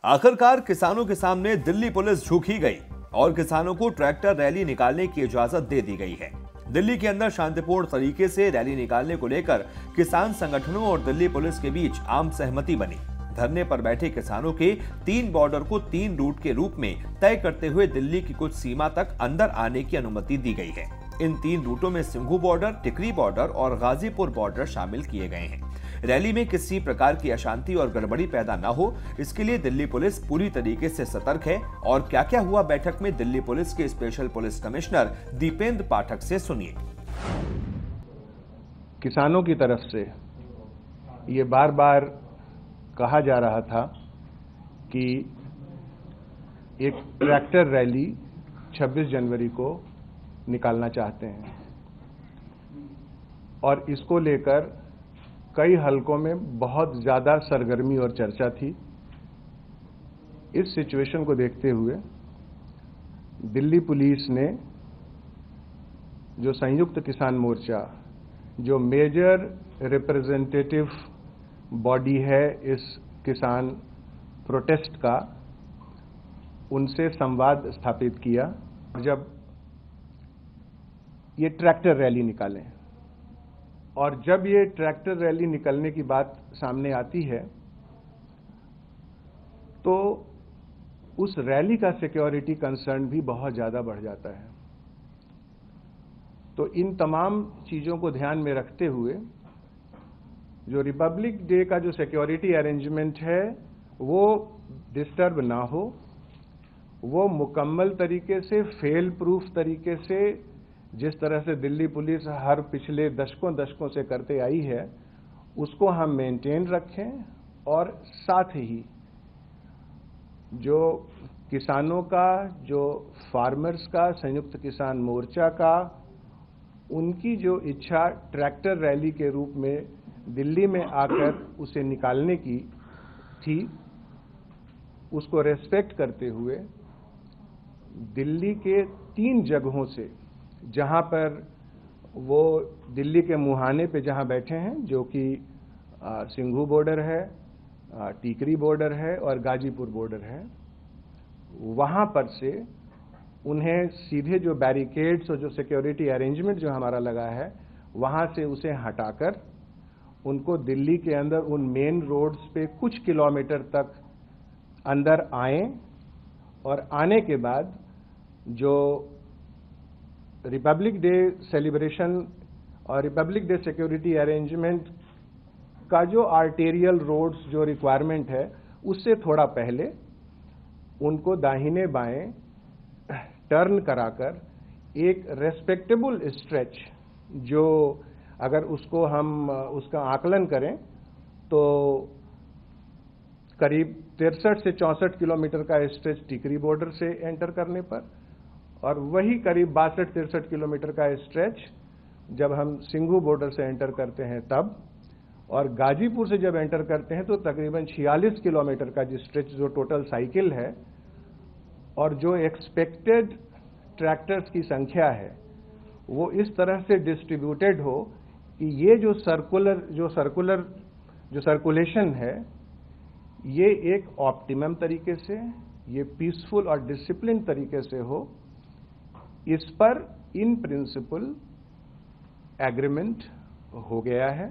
आखिरकार किसानों के सामने दिल्ली पुलिस झुकी गई और किसानों को ट्रैक्टर रैली निकालने की इजाजत दे दी गई है। दिल्ली के अंदर शांतिपूर्ण तरीके से रैली निकालने को लेकर किसान संगठनों और दिल्ली पुलिस के बीच आम सहमति बनी। धरने पर बैठे किसानों के 3 बॉर्डर को 3 रूट के रूप में तय करते हुए दिल्ली की कुछ सीमा तक अंदर आने की अनुमति दी गई है। इन 3 रूटों में सिंघू बॉर्डर, टिकरी बॉर्डर और गाजीपुर बॉर्डर शामिल किए गए हैं। रैली में किसी प्रकार की अशांति और गड़बड़ी पैदा न हो, इसके लिए दिल्ली पुलिस पूरी तरीके से सतर्क है। और क्या क्या हुआ बैठक में, दिल्ली पुलिस के स्पेशल पुलिस कमिश्नर दीपेंद्र पाठक से सुनिए। किसानों की तरफ से ये बार बार कहा जा रहा था कि एक ट्रैक्टर रैली 26 जनवरी को निकालना चाहते हैं और इसको लेकर कई हलकों में बहुत ज्यादा सरगर्मी और चर्चा थी। इस सिचुएशन को देखते हुए दिल्ली पुलिस ने जो संयुक्त किसान मोर्चा, जो मेजर रिप्रेजेंटेटिव बॉडी है इस किसान प्रोटेस्ट का, उनसे संवाद स्थापित किया। जब ये ट्रैक्टर रैली निकालें और जब ये ट्रैक्टर रैली निकलने की बात सामने आती है तो उस रैली का सिक्योरिटी कंसर्न भी बहुत ज्यादा बढ़ जाता है। तो इन तमाम चीजों को ध्यान में रखते हुए जो रिपब्लिक डे का जो सिक्योरिटी अरेंजमेंट है वो डिस्टर्ब ना हो, वो मुकम्मल तरीके से, फेल प्रूफ तरीके से, जिस तरह से दिल्ली पुलिस हर पिछले दशकों से करते आई है, उसको हम मेंटेन रखें। और साथ ही जो किसानों का, जो फार्मर्स का, संयुक्त किसान मोर्चा का, उनकी जो इच्छा ट्रैक्टर रैली के रूप में दिल्ली में आकर उसे निकालने की थी, उसको रेस्पेक्ट करते हुए दिल्ली के 3 जगहों से, जहां पर वो दिल्ली के मुहाने पे जहां बैठे हैं, जो कि सिंघू बॉर्डर है, टीकरी बॉर्डर है और गाजीपुर बॉर्डर है, वहां पर से उन्हें सीधे जो बैरिकेड्स और जो सिक्योरिटी अरेंजमेंट जो हमारा लगा है, वहां से उसे हटाकर उनको दिल्ली के अंदर उन मेन रोड्स पे कुछ किलोमीटर तक अंदर आए और आने के बाद जो रिपब्लिक डे सेलिब्रेशन और रिपब्लिक डे सिक्योरिटी अरेंजमेंट का जो आर्टेरियल रोड्स जो रिक्वायरमेंट है, उससे थोड़ा पहले उनको दाहिने बाएं टर्न कराकर एक रेस्पेक्टेबल स्ट्रेच, जो अगर उसको हम उसका आकलन करें तो करीब 63 से 64 किलोमीटर का स्ट्रेच टिकरी बॉर्डर से एंटर करने पर, और वही करीब 62-63 किलोमीटर का स्ट्रेच जब हम सिंघू बॉर्डर से एंटर करते हैं तब, और गाजीपुर से जब एंटर करते हैं तो तकरीबन 46 किलोमीटर का जो स्ट्रेच, जो टोटल साइकिल है, और जो एक्सपेक्टेड ट्रैक्टर्स की संख्या है वो इस तरह से डिस्ट्रीब्यूटेड हो कि ये जो सर्कुलेशन है, ये एक ऑप्टिमम तरीके से, ये पीसफुल और डिसिप्लिन तरीके से हो। इस पर इन प्रिंसिपल एग्रीमेंट हो गया है।